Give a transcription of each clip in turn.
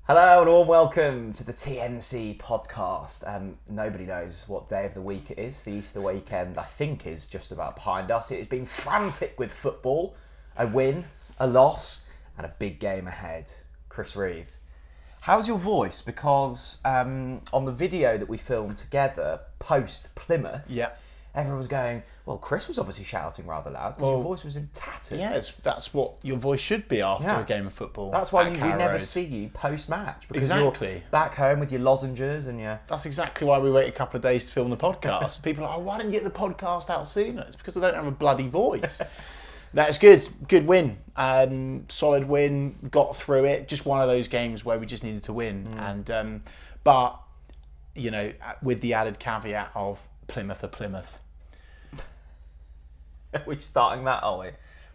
Hello and a warm welcome to the TNC podcast. Nobody knows what day of the week it is. The Easter weekend, I think, is just about behind us. It has been frantic with football. A win, a loss, and a big game ahead. Chris Reeve, how's your voice? Because on the video that we filmed together post Plymouth, everyone was going, well, Chris was obviously shouting rather loud because your voice was in tatters. Yeah, that's what your voice should be after a game of football. That's why we never see you post-match, because you're back home with your lozenges and your... That's exactly why we wait a couple of days to film the podcast. People are like, oh, why didn't you get the podcast out sooner? It's because I don't have a bloody voice. That's good. Good win. Solid win. Got through it. Just one of those games where we just needed to win. But, you know, with the added caveat of Plymouth are Plymouth. Are we starting that, are we?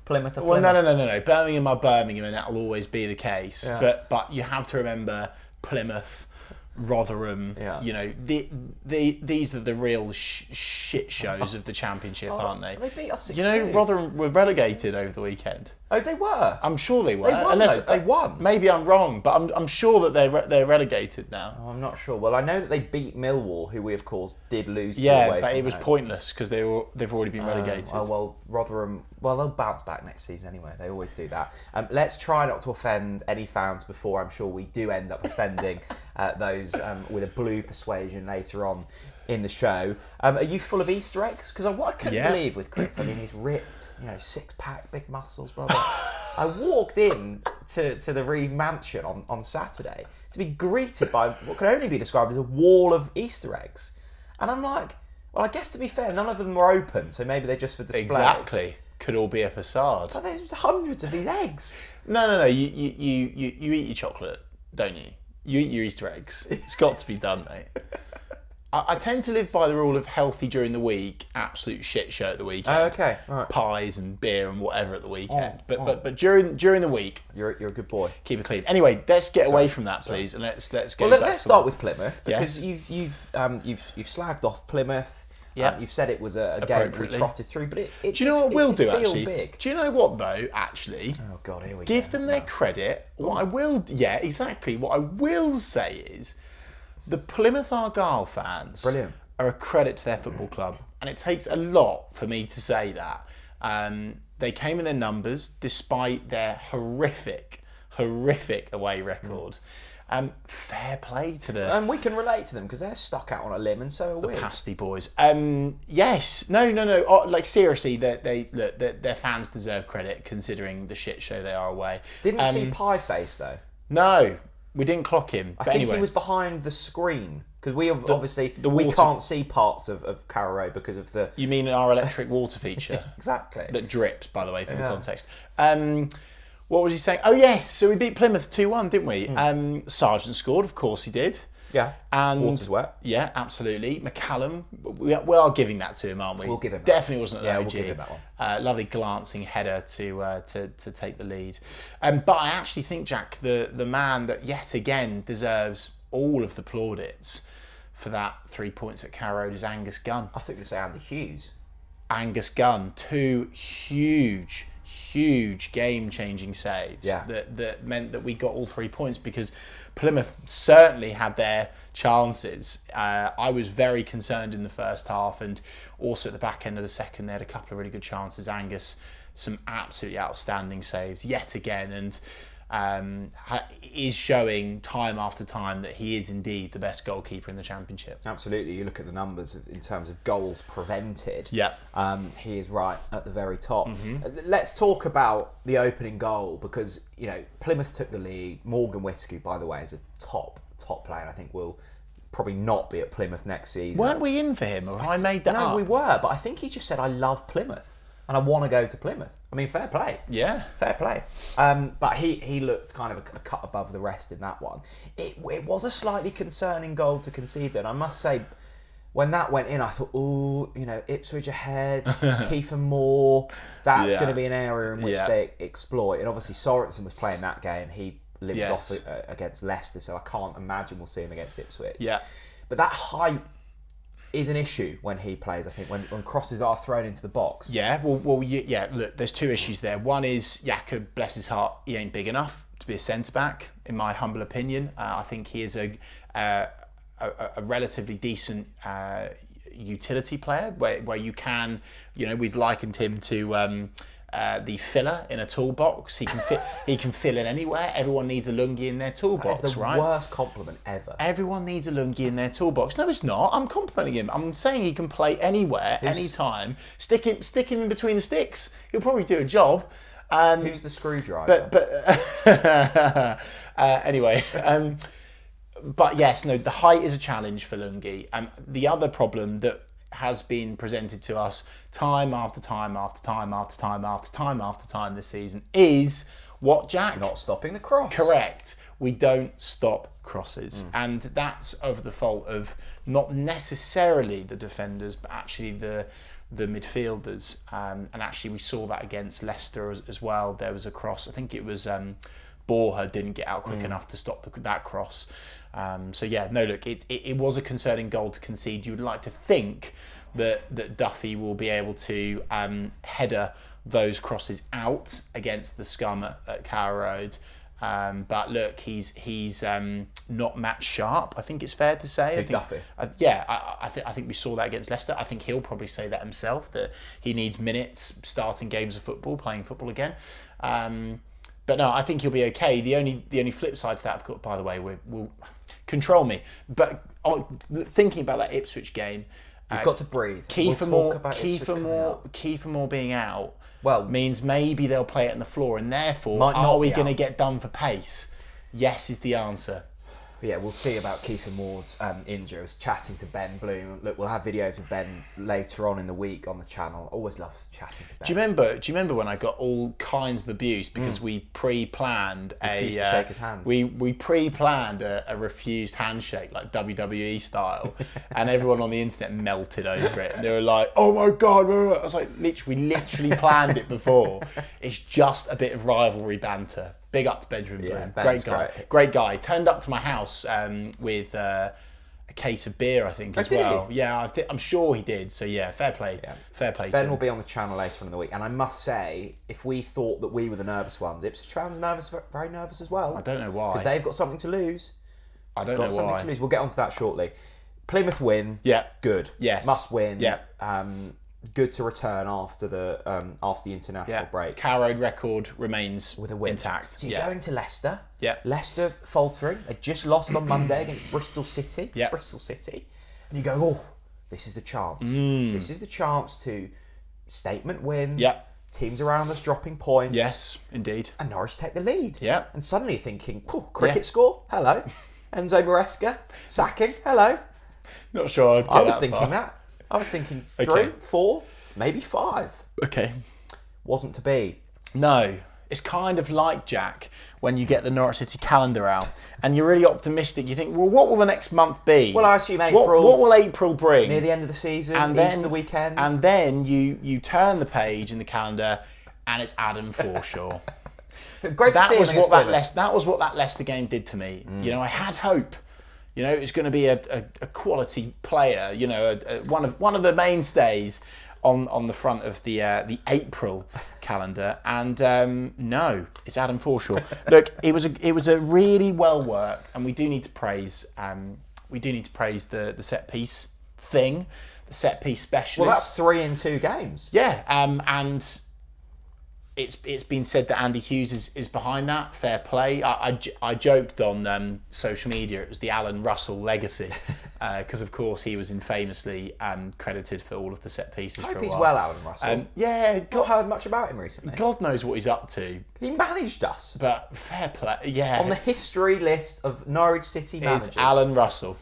Plymouth are Well, Plymouth? no. Birmingham are Birmingham, and that will always be the case. Yeah. But you have to remember Plymouth, Rotherham. Yeah. You know, these are the real shit shows of the Championship, aren't they? They beat us 6-2. You know, Rotherham were relegated over the weekend. Oh, they were? I'm sure they were. They won, though. They won. Maybe I'm wrong, but I'm sure that they're relegated now. Oh, I'm not sure. Well, I know that they beat Millwall, who we, of course, did lose to away but from it was home. pointless because they've already been relegated. Oh, well, Rotherham... Well, they'll bounce back next season anyway. They always do that. Let's try not to offend any fans before I'm sure we do end up offending those with a blue persuasion later on in the show. Are you full of Easter eggs? Because what I couldn't believe with Chris, I mean, he's ripped, you know, six-pack, big muscles, blah, blah. I walked in to the Reeve mansion on Saturday to be greeted by what could only be described as a wall of Easter eggs. And I'm like, well, I guess to be fair, none of them were open, so maybe they're just for display. Exactly. Could all be a facade. But there's hundreds of these eggs. No. You eat your chocolate, don't you? You eat your Easter eggs. It's got to be done, mate. I tend to live by the rule of healthy during the week, absolute shit show at the weekend. Oh, okay. All right. Pies and beer and whatever at the weekend. But during the week, You're a good boy. keep it clean. Anyway, let's get away from that, please, and let's go. Well, back let's to start with Plymouth, because Yes. you've slagged off Plymouth. Yeah. You've said it was a game that we Appropriately. trotted through, but it Do you know what it we'll did do, feel actually? big. Do you know what, though, actually? Oh God, here we go. Give them their credit. What I will... Yeah, exactly. What I will say is the Plymouth Argyle fans... Brilliant. ...are a credit to their football club. And it takes a lot for me to say that. They came in their numbers despite their horrific away record. Fair play to the... And we can relate to them because they're stuck out on a limb, and so are we. Pasty boys. Yes. No. Like, seriously, their fans deserve credit considering the shit show they are away. Didn't see Pie Face though. No, we didn't clock him. I But think anyway, he was behind the screen because we have obviously we water- can't see parts of Carrow Road because of the... You mean our electric water feature? Exactly. That drips, by the way, from the context. What was he saying? Oh, yes. So we beat Plymouth 2-1, didn't we? Sargent scored, of course he did. Yeah. And Water's wet. Yeah, absolutely. McCallum, we are giving that to him, aren't we? We'll give him that. Definitely wasn't an Yeah, OG. we'll give him that one. Lovely glancing header to take the lead. But I actually think, Jack, the man that yet again deserves all of the plaudits for that 3 points at Carrow Road is Angus Gunn. I think you say Andy Hughes. Angus Gunn, two huge game-changing saves that meant that we got all 3 points because Plymouth certainly had their chances. I was very concerned in the first half, and also at the back end of the second they had a couple of really good chances. Angus, some absolutely outstanding saves yet again, and is showing time after time that he is indeed the best goalkeeper in the Championship. Absolutely. You look at the numbers in terms of goals prevented. Yeah. He is right at the very top. Let's talk about the opening goal because, you know, Plymouth took the lead. Morgan Whittaker, by the way, is a top player, and I think will probably not be at Plymouth next season. Weren't we in for him, or have I made that up? No, we were, but I think he just said, I love Plymouth and I want to go to Plymouth. I mean, fair play. Yeah. Fair play. But he looked kind of a cut above the rest in that one. It was a slightly concerning goal to concede, and I must say, when that went in, I thought, oh, you know, Ipswich ahead, Kiefer Moore, that's going to be an area in which they exploit. And obviously Sorensen was playing that game. He lived off against Leicester, so I can't imagine we'll see him against Ipswich. Yeah. But that height is an issue when he plays, I think, when crosses are thrown into the box. Yeah, look, there's two issues there. One is Jakob, bless his heart, he ain't big enough to be a centre-back. in my humble opinion. I think he is a relatively decent utility player where you can, we've likened him to the filler in a toolbox. He can fill in anywhere. Everyone needs a lungi in their toolbox, That's the right? worst compliment ever. Everyone needs a lungi in their toolbox. No, it's not. I'm complimenting him. I'm saying he can play anywhere, anytime. Stick him in between the sticks. He'll probably do a job. Who's the screwdriver? Anyway. But yes, no, the height is a challenge for Lungi. The other problem that has been presented to us time after time after time after time after time after time this season is what, Jack? Not stopping the cross. Correct. We don't stop crosses. And that's of the fault of not necessarily the defenders, but actually the midfielders. And actually we saw that against Leicester as well. There was a cross, I think it was Borja didn't get out quick enough to stop that cross. So yeah, no, look, it was a concerning goal to concede. You would like to think that Duffy will be able to header those crosses out against the scum at Carrow Road. But look, he's not match sharp, I think it's fair to say. Duffy. I think we saw that against Leicester. I think he'll probably say that himself, that he needs minutes starting games of football, playing football again. But no, I think he'll be okay. The only flip side to that, of course, by the way, will control me. But thinking about that Ipswich game, you've got to breathe. Kiefer Moore being out means maybe they'll play it on the floor, and therefore, are we going to get done for pace? Yes is the answer. Yeah, we'll see about Kiefer Moore's injury. I was chatting to Ben Bloom. Look, we'll have videos of Ben later on in the week on the channel. Always love chatting to Ben. Do you remember when I got all kinds of abuse because we pre-planned refused to shake his hand? We pre-planned a refused handshake, like WWE style, and everyone on the internet melted over it. And they were like, "Oh my god!" I was like, "We literally planned it before. It's just a bit of rivalry banter." Big up to Benjamin Bloom. Great guy. Turned up to my house with a case of beer, I think, as well. He? Yeah, I'm sure he did. So yeah, fair play. Yeah. Fair play. Ben will be on the channel later on in the week, and I must say, if we thought that we were the nervous ones, Ipswich fans very nervous as well. I don't know why. Because they've got something to lose. Something to lose. We'll get onto that shortly. Plymouth win. Yeah. Good. Yes. Must win. Yeah. Good to return after the international break. Carrow Road record remains with a win intact. So you're going to Leicester. Yeah. Leicester faltering. They just lost on Monday against Bristol City. Yeah. Bristol City. And you go, oh, this is the chance. This is the chance to statement win. Yeah. Teams around us dropping points. Yes, indeed. And Norwich take the lead. Yeah. And suddenly you're thinking, cricket score? Hello. Enzo Maresca sacking? Hello. Not sure I was thinking that. I was thinking 3, 4, maybe 5. Okay. Wasn't to be. No. It's kind of like, Jack, when you get the Norwich City calendar out and you're really optimistic. You think, well, what will the next month be? Well, I assume April. What will April bring? Near the end of the season, and Easter weekend. And then you turn the page in the calendar and it's Adam Forshaw. Great to see him. That was what that Leicester game did to me. I had hope. It was going to be a quality player. One of the mainstays on the front of the April calendar. And no, it's Adam Forshaw. Look, it was a really well worked, and we do need to praise the set piece thing, the set piece specialist. Well, that's 3 in 2 games. Yeah, and it's been said that Andy Hughes is behind that. Fair play. I joked on social media it was the Alan Russell legacy because of course he was infamously credited for all of the set pieces. I hope for a he's while. well, Alan Russell. Not heard much about him recently. God knows what he's up to. He managed us. But fair play. Yeah. On the history list of Norwich City managers, is Alan Russell.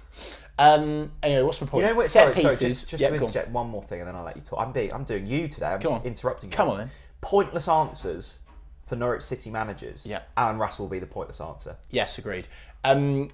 Anyway, what's my point? Sorry, just to interject one more thing and then I'll let you talk. I'm doing you today. I'm just interrupting you. Come on then. Pointless answers for Norwich City managers. Yeah. Alan Russell will be the pointless answer. Yes, agreed.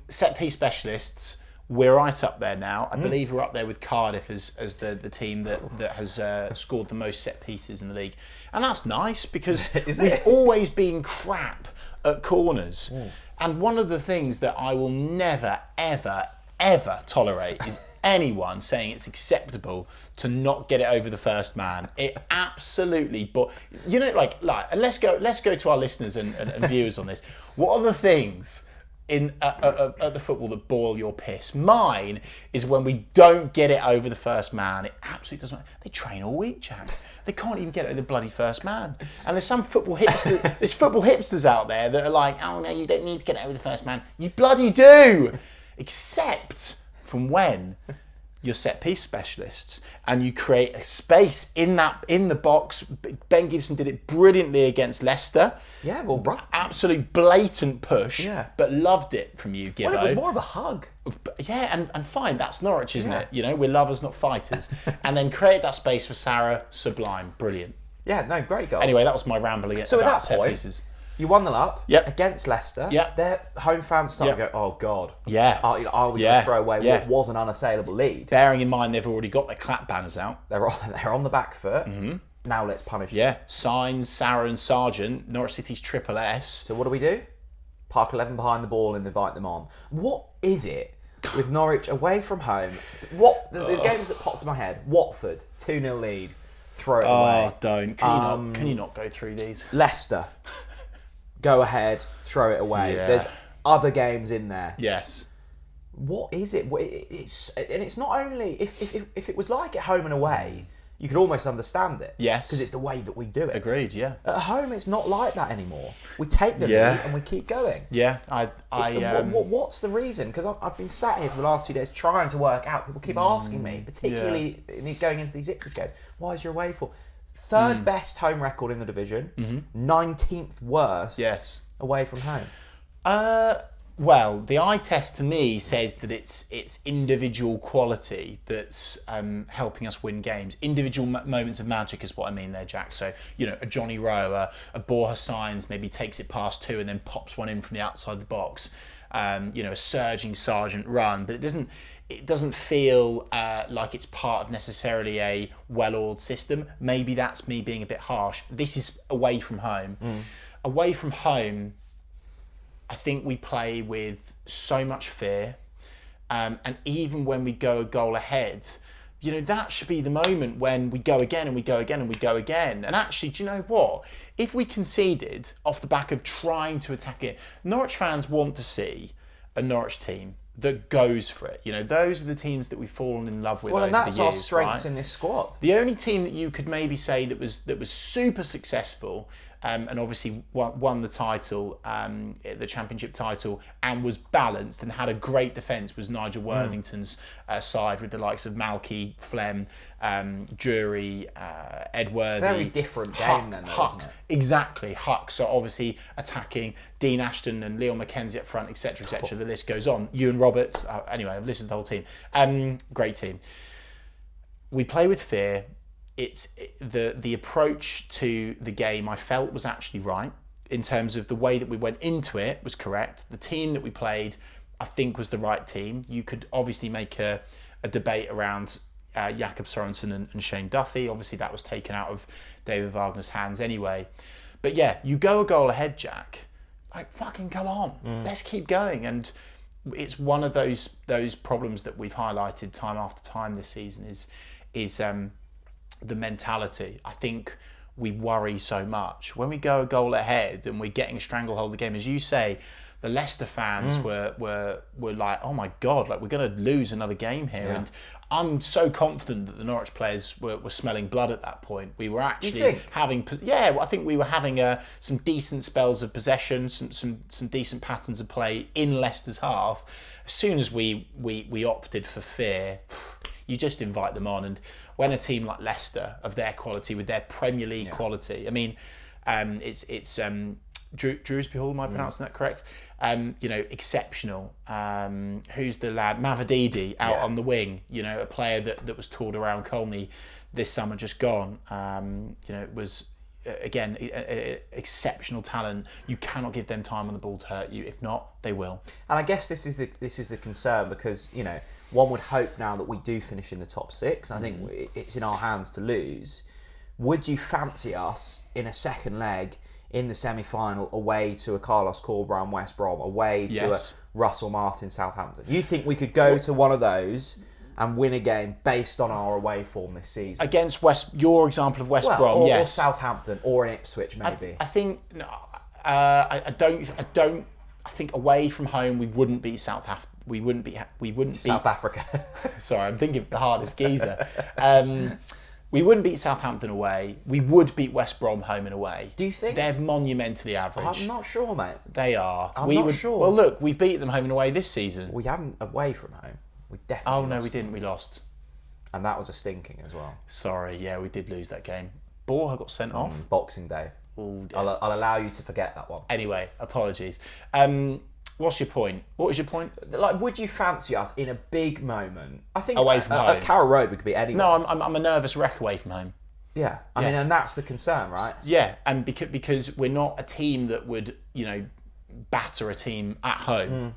Set piece specialists, we're right up there now. I believe we're up there with Cardiff as the team that has scored the most set pieces in the league. And that's nice because we've always been crap at corners. And one of the things that I will never, ever, ever tolerate is anyone saying it's acceptable to not get it over the first man. It absolutely, but let's go to our listeners and viewers on this. What are the things at the football that boil your piss. Mine is when we don't get it over the first man. It absolutely doesn't matter. They train all week, Jack. They can't even get it over the bloody first man. And there's some football hipsters out there that are like, oh no, you don't need to get it over the first man. You bloody do! Except from when you're set piece specialists and you create a space in the box. Ben Gibson did it brilliantly against Leicester. Yeah, well, right. Absolute blatant push, but loved it from you, Gibbo. Well, it was more of a hug. Yeah, and fine, that's Norwich, isn't it? You know, we're lovers, not fighters. And then create that space for Sarah, sublime, brilliant. Yeah, no, great goal. Anyway, that was my rambling So at about that set point, pieces. You 1-0 up Yep. against Leicester. Yep. Their home fans start to go, oh, God. Yeah. Are we going to throw away what was an unassailable lead? Bearing in mind they've already got their clap banners out. They're on the back foot. Mm-hmm. Now let's punish them. Yeah. Signs, Sarah and Sargent, Norwich City's triple S. So what do? Park 11 behind the ball and invite them on. What is it with Norwich away from home? The games that pops in my head. Watford, 2-0 lead. Throw it away. Oh, don't. Can you not go through these? Leicester. Go ahead, throw it away. Yeah. There's other games in there. Yes. What is it? It's not only if it was like at home and away, you could almost understand it. Yes. Because it's the way that we do it. Agreed. Yeah. At home, it's not like that anymore. We take the lead and we keep going. Yeah. What's the reason? Because I've been sat here for the last 2 days trying to work out. People keep asking me, particularly going into these Ipswich games, why is your away for? Third best home record in the division, 19th worst away from home. Well, the eye test to me says that it's individual quality that's helping us win games. Individual moments of magic is what I mean there, Jack. So, a Johnny Rowe, a Borja Signs maybe takes it past two and then pops one in from the outside the box. A surging Sargent run, but it doesn't feel like it's part of necessarily a well-oiled system. Maybe that's me being a bit harsh. This is away from home. Away from home, I think we play with so much fear. And even when we go a goal ahead, that should be the moment when we go again and we go again and we go again. And actually, do you know what? If we conceded off the back of trying to attack it, Norwich fans want to see a Norwich team that goes for it. Those are the teams that we've fallen in love with. Well, and over that's the years, our strengths right? in this squad. The only team that you could maybe say that was super successful, and obviously won the title, the championship title, and was balanced and had a great defence was Nigel Worthington's side with the likes of Malky, Flem, Jury, Edworthy. Very different game then, though, isn't it? Exactly. Hucks are obviously attacking. Dean Ashton and Leon Mackenzie up front, etc., etc. The list goes on. Ewan Roberts. Anyway, I've listened to the whole team. Great team. We play with fear. It's the approach to the game I felt was actually right in terms of the way that we went into it was correct. The team that we played, I think, was the right team. You could obviously make a debate around Jakob Sorensen and Shane Duffy. Obviously, that was taken out of David Wagner's hands anyway. But yeah, you go a goal ahead, Jack. Like, fucking come on. Let's keep going. And it's one of those problems that we've highlighted time after time this season is the mentality. I think we worry so much. When we go a goal ahead and we're getting a stranglehold of the game, as you say, the Leicester fans were like, oh my God, like we're going to lose another game here. And I'm so confident that the Norwich players were smelling blood at that point. We were actually having, I think we were having some decent spells of possession, some decent patterns of play in Leicester's half. As soon as we opted for fear, you just invite them on. And when a team like Leicester of their quality, with their Premier League quality, I mean, it's Drewsby Hall, am I pronouncing that correct? Exceptional. Who's the lad? Mavadidi out on the wing. A player that was toured around Colney this summer, just gone. It was again exceptional talent. You cannot give them time on the ball to hurt you. If not, they will. And I guess this is the concern because one would hope now that we do finish in the top six. And I think it's in our hands to lose. Would you fancy us in a second leg in the semi-final away to a Carlos Corberán West Brom, away to a Russell Martin Southampton? You think we could go to one of those and win a game based on our away form this season? Against your example of West Brom, or Southampton, or in Ipswich maybe. I think I I think away from home we wouldn't beat Southampton. We wouldn't beat South Africa. Sorry, I'm thinking of the hardest geezer. We wouldn't beat Southampton away. We would beat West Brom home and away. Do you think? They're monumentally average. I'm not sure, mate. They are. I'm not sure. Well, look, we've beat them home and away this season. We haven't away from home. We definitely Oh, no, lost. we didn't. We lost. And that was a stinking as well. Sorry, yeah, we did lose that game. Borja got sent off. Boxing Day. Oh, dear. I'll allow you to forget that one. Anyway, apologies. What's your point? What was your point? Like, would you fancy us in a big moment? I think Away from home. At Carrow Road, we could beat anyone. No, I'm a nervous wreck away from home. Yeah, I mean, and that's the concern, right? Yeah, and because we're not a team that would, batter a team at home,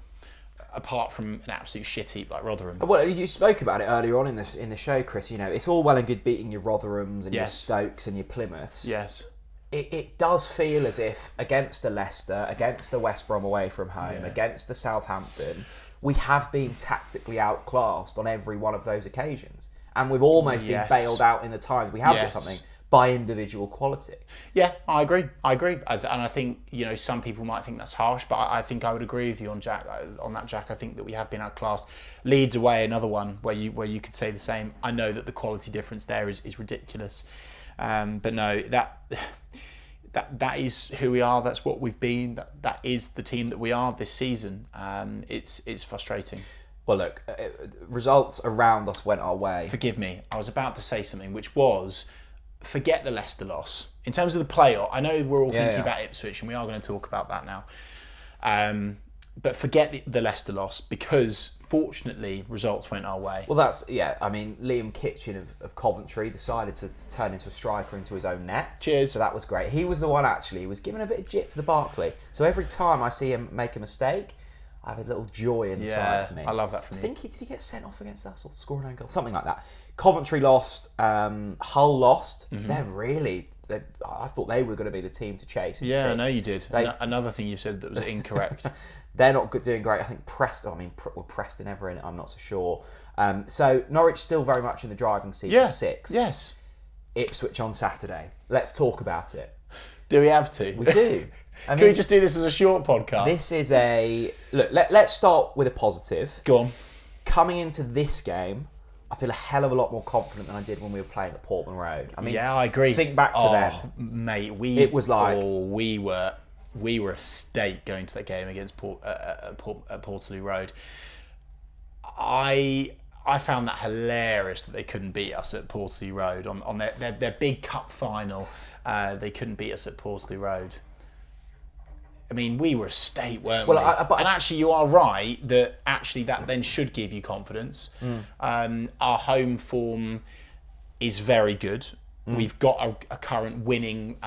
apart from an absolute shit heap like Rotherham. Well, you spoke about it earlier on in the show, Chris. It's all well and good beating your Rotherhams and your Stokes and your Plymouths. Yes. It does feel as if against the Leicester, against the West Brom away from home, against the Southampton, we have been tactically outclassed on every one of those occasions. And we've almost been bailed out in the times we have or something by individual quality. Yeah, I agree. And I think, some people might think that's harsh, but I think I would agree with you on Jack. I think that we have been outclassed. Leeds away, another one where you could say the same. I know that the quality difference there is ridiculous. But no, that is who we are. That's what we've been. That is the team that we are this season. It's frustrating. Well, look, results around us went our way. Forgive me. I was about to say something, which was, forget the Leicester loss. In terms of the playoff, I know we're all thinking about Ipswich, and we are going to talk about that now. But forget the Leicester loss, because fortunately results went our way. Well, Liam Kitchen of Coventry decided to turn into a striker into his own net. Cheers. So that was great. He was the one actually who was giving a bit of jip to the Barkley. So every time I see him make a mistake, I have a little joy inside of me. I love that from you. I think did he get sent off against us or score an own goal? Something like that. Coventry lost. Hull lost. Mm-hmm. I thought they were going to be the team to chase. Yeah, I know you did. Another thing you said that was incorrect. They're not doing great. I think Preston. Were Preston ever in it? I'm not so sure. So Norwich still very much in the driving seat for sixth. Yes. Ipswich on Saturday. Let's talk about it. Do we have to? We do. Can we just do this as a short podcast? This is look. Let's start with a positive. Go on. Coming into this game, I feel a hell of a lot more confident than I did when we were playing at Portman Road. I mean, I agree. Think back to then, mate. We were a state going to that game against Portslade Road. I found that hilarious that they couldn't beat us at Portslade Road on their big cup final. They couldn't beat us at Portslade Road. I mean, we were a state, weren't we? And actually, you are right that that then should give you confidence. Our home form is very good. We've got a current winning /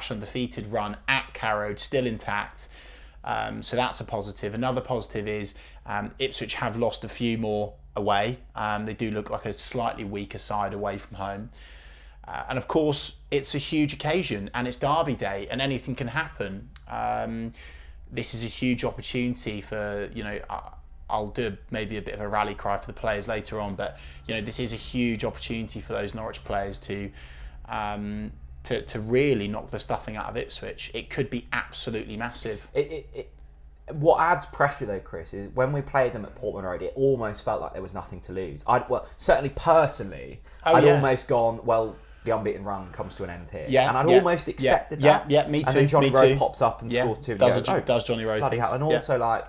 undefeated run at Carrow still intact. So that's a positive. Another positive is Ipswich have lost a few more away. They do look like a slightly weaker side away from home. And of course, it's a huge occasion and it's Derby Day and anything can happen. This is a huge opportunity for, I'll do maybe a bit of a rally cry for the players later on, but, this is a huge opportunity for those Norwich players to really knock the stuffing out of Ipswich. It could be absolutely massive. What adds pressure though, Chris, is when we played them at Portman Road, it almost felt like there was nothing to lose. Certainly personally, I'd almost gone, well, the unbeaten run comes to an end here. And I'd almost accepted that. Yeah, me too. And then Johnny Rowe pops up and scores two. And does Johnny Rowe. Bloody hell. And also,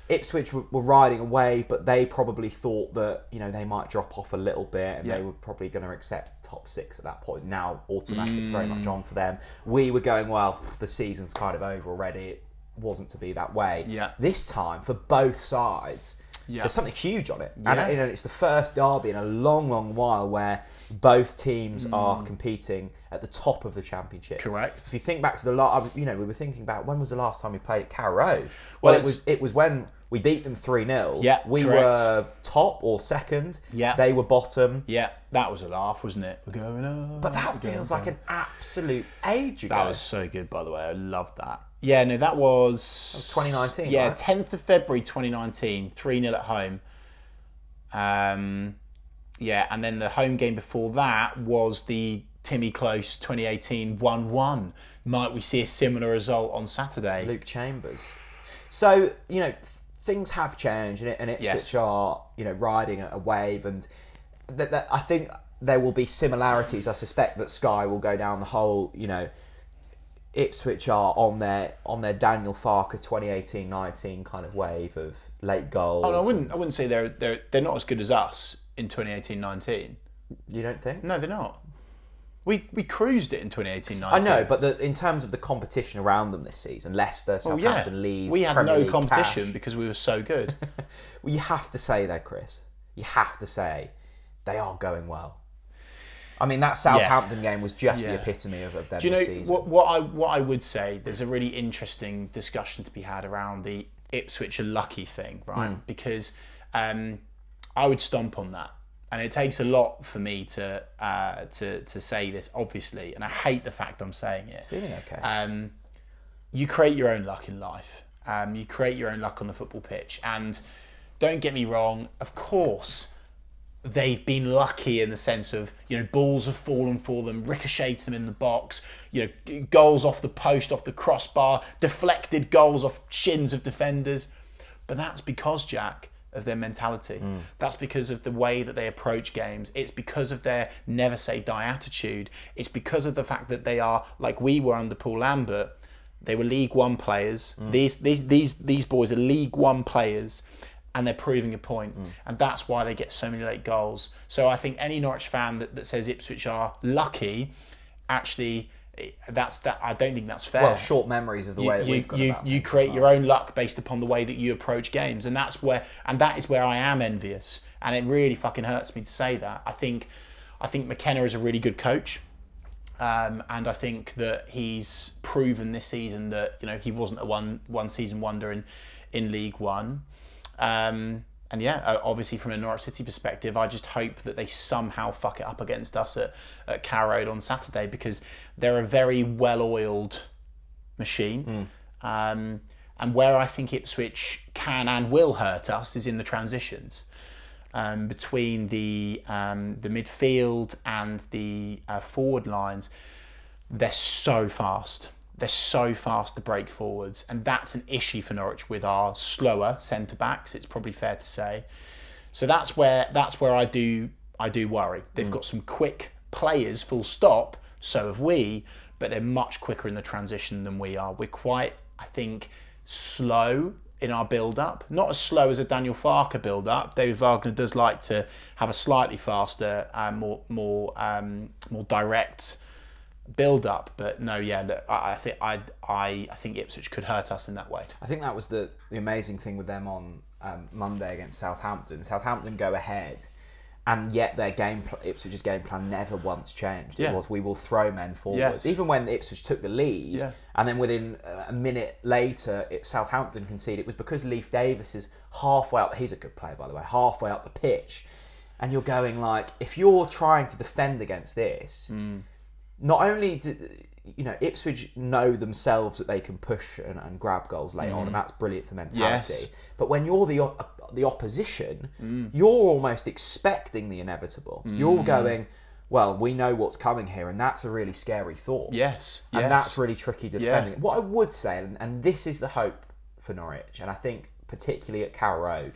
Ipswich were riding a wave, but they probably thought that, they might drop off a little bit and they were probably going to accept the top six at that point. Now, automatic's very much on for them. We were going, well, the season's kind of over already. It wasn't to be that way. This time, for both sides, there's something huge on it. And it's the first derby in a long, long while where both teams are competing at the top of the championship. Correct. If you think back to the last, we were thinking about when was the last time we played at Carrow Road? Well, it was when we beat them 3-0. Yeah, we correct. were top or second. Yeah, they were bottom. Yeah, that was a laugh, wasn't it? We're going up. But that feels like an absolute age ago. That was so good, by the way. I loved that. Yeah, no, that was 2019. Yeah, right? 10th of February 2019, 3-0 at home. Yeah, and then the home game before that was the Timmy Close 2018 1-1. Might we see a similar result on Saturday? Luke Chambers. So, things have changed, and Ipswich are, riding a wave, and that I think there will be similarities. I suspect that Sky will go down the whole, Ipswich are on their Daniel Farker 2018-19 kind of wave of late goals. Oh, no, I wouldn't say they're not as good as us in 2018-19. You don't think? No, they're not. We cruised it in 2018-19. I know, but in terms of the competition around them this season, Leicester, Southampton, Leeds, we had Premier no League, competition cash. because we were so good. Well, you have to say though, Chris, you have to say they are going well. I mean, that Southampton game was just the epitome of them this season. Do you know what I would say? There's a really interesting discussion to be had around the Ipswich are lucky thing, right? Because I would stomp on that. And it takes a lot for me to say this, obviously, and I hate the fact I'm saying it. Feeling okay. You create your own luck in life. You create your own luck on the football pitch. And don't get me wrong, of course, they've been lucky in the sense of, balls have fallen for them, ricocheted them in the box, goals off the post, off the crossbar, deflected goals off shins of defenders. But that's because, Jack, of their mentality. That's because of the way that they approach games. It's because of their never say die attitude. It's because of the fact that they are, like we were under Paul Lambert, they were League One players. These boys are League One players, and they're proving a point. And that's why they get so many late goals. So I think any Norwich fan that says Ipswich are lucky, actually, I don't think that's fair. Well, short memories of the way that we've got about you create your own luck based upon the way that you approach games, and that is where I am envious, and it really fucking hurts me to say that. I think McKenna is a really good coach, and I think that he's proven this season that he wasn't a one season wonder in League One. And obviously from a Norwich City perspective, I just hope that they somehow fuck it up against us at Carrow Road on Saturday, because they're a very well-oiled machine. And where I think Ipswich can and will hurt us is in the transitions between the midfield and the forward lines. They're so fast. They're so fast to break forwards, and that's an issue for Norwich with our slower centre backs. It's probably fair to say. So that's where I do worry. They've got some quick players, full stop. So have we, but they're much quicker in the transition than we are. We're quite, I think, slow in our build-up. Not as slow as a Daniel Farker build-up. David Wagner does like to have a slightly faster, more direct build-up, but no, I think Ipswich could hurt us in that way. I think that was the amazing thing with them on Monday against Southampton. Southampton go ahead, and yet their Ipswich's game plan never once changed. It was, we will throw men forwards. Even when Ipswich took the lead, and then within a minute later, Southampton conceded, it was because Leif Davis is halfway up. He's a good player, by the way. Halfway up the pitch, and you're going like, if you're trying to defend against this. Not only do Ipswich know themselves that they can push and grab goals late on, and that's brilliant for mentality. But when you're the opposition, you're almost expecting the inevitable. You're going, well, we know what's coming here, and that's a really scary thought. And that's really tricky defending. What I would say, and this is the hope for Norwich, and I think particularly at Carrow Road,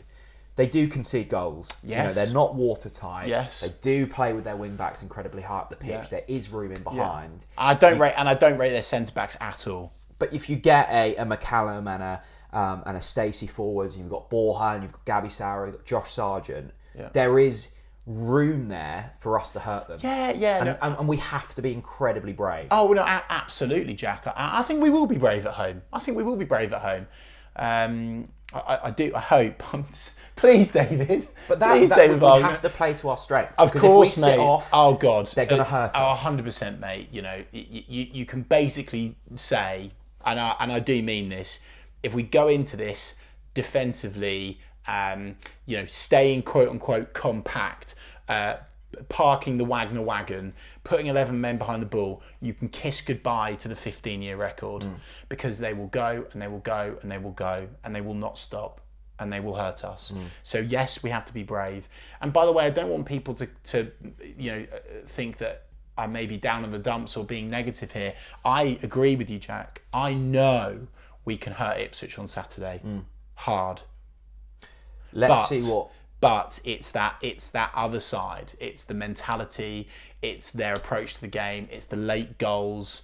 they do concede goals. They're not watertight. They do play with their wing backs incredibly high up the pitch. There is room in behind. I don't rate their centre backs at all. But if you get a McCallum and a Stacey forwards, and you've got Borja, and you've got Gabby Sauer, you've got Josh Sargent, there is room there for us to hurt them. And we have to be incredibly brave. Oh no, absolutely, Jack. I think we will be brave at home. I do. I hope. Please, David. But David we have to play to our strengths. Of course, if we sit mate. off, oh God, they're going to hurt us. 100%, mate. You can basically say, and I do mean this. If we go into this defensively, staying quote unquote compact, parking the Wagner wagon, putting 11 men behind the ball, you can kiss goodbye to the 15-year record, because they will go and they will go and they will go and they will not stop and they will hurt us. So yes, we have to be brave. And by the way, I don't want people to think that I may be down in the dumps or being negative here. I agree with you, Jack. I know we can hurt Ipswich on Saturday. Hard. Let's see what... But it's that other side. It's the mentality. It's their approach to the game. It's the late goals.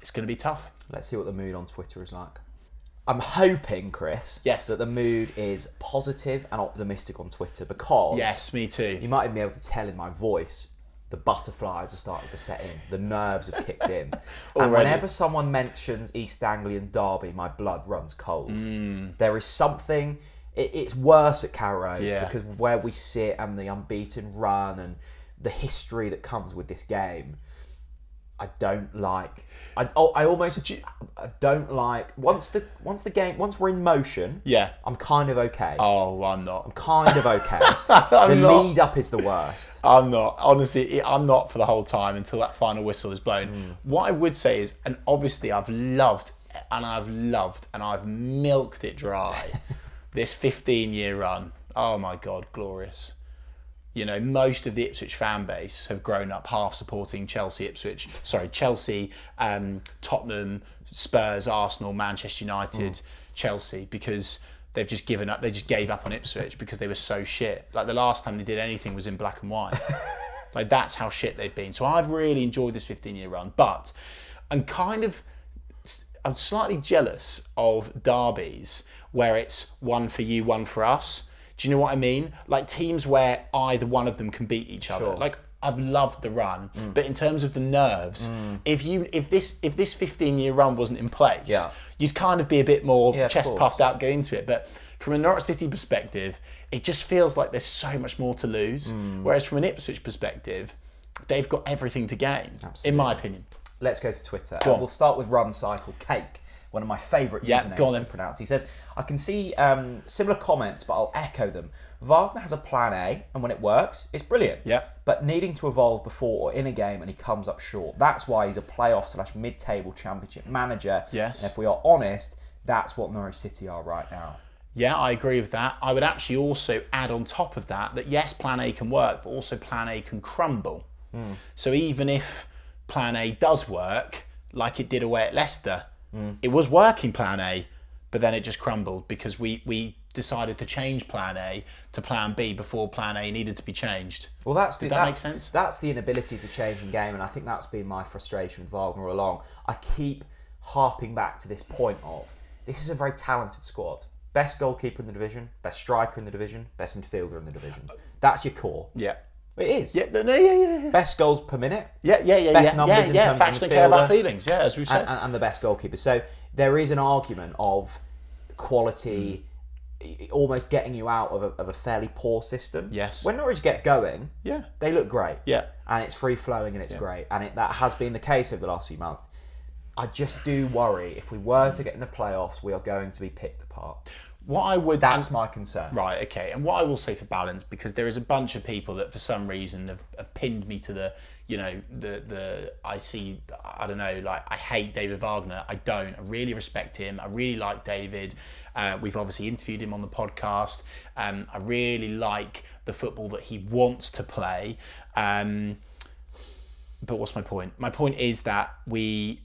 It's going to be tough. Let's see what the mood on Twitter is like. I'm hoping, Chris, that the mood is positive and optimistic on Twitter because... Yes, me too. You might even be able to tell in my voice, the butterflies are starting to set in. The nerves have kicked in. And whenever someone mentions East Anglian Derby, my blood runs cold. There is something... It's worse at Carrow because of where we sit and the unbeaten run and the history that comes with this game. I don't like. I don't like once we're in motion. Yeah, I'm kind of okay. Oh, I'm not. I'm kind of okay. The lead up is the worst. I'm not. Honestly, I'm not for the whole time until that final whistle is blown. What I would say is, and obviously I've loved and I've milked it dry. This 15-year run, oh my God, glorious. You know, most of the Ipswich fan base have grown up half supporting Chelsea, Tottenham, Spurs, Arsenal, Manchester United, Chelsea, because they've just given up. They just gave up on Ipswich because they were so shit. Like the last time they did anything was in black and white. Like that's how shit they've been. So I've really enjoyed this 15-year run, but I'm slightly jealous of derbies where it's one for you, one for us. Do you know what I mean? Like teams where either one of them can beat each other. Like I've loved the run, but in terms of the nerves, if this 15-year run wasn't in place, you'd kind of be a bit more chest puffed out going into it. But from a Norwich City perspective, it just feels like there's so much more to lose. Whereas from an Ipswich perspective, they've got everything to gain, in my opinion. Let's go to Twitter. We'll start with Run Cycle Cake, one of my favourite usernames to pronounce. He says, I can see similar comments, but I'll echo them. Wagner has a plan A, and when it works, it's brilliant. Yeah. But needing to evolve before or in a game, and he comes up short. That's why he's a playoff/mid-table championship manager. Yes. And if we are honest, that's what Norwich City are right now. Yeah, I agree with that. I would actually also add on top of that yes, plan A can work, but also plan A can crumble. So even if plan A does work, like it did away at Leicester, it was working plan A, but then it just crumbled because we decided to change plan A to plan B before plan A needed to be changed. Well, Did that make sense? That's the inability to change in game, and I think that's been my frustration with Wagner all along. I keep harping back to this point of, this is a very talented squad. Best goalkeeper in the division, best striker in the division, best midfielder in the division. That's your core. Yeah. It is. Yeah. Best goals per minute. Best numbers in terms Facts of don't care about feelings, as we've said. And the best goalkeeper. So there is an argument of quality almost getting you out of a fairly poor system. Yes. When Norwich get going, they look great. Yeah. And it's free-flowing and it's great. And that has been the case over the last few months. I just do worry if we were to get in the playoffs, we are going to be picked apart. That's my concern. Right, okay. And what I will say for balance, because there is a bunch of people that for some reason have pinned me to the I hate David Wagner. I don't. I really respect him. I really like David. We've obviously interviewed him on the podcast. I really like the football that he wants to play. But what's my point? My point is that we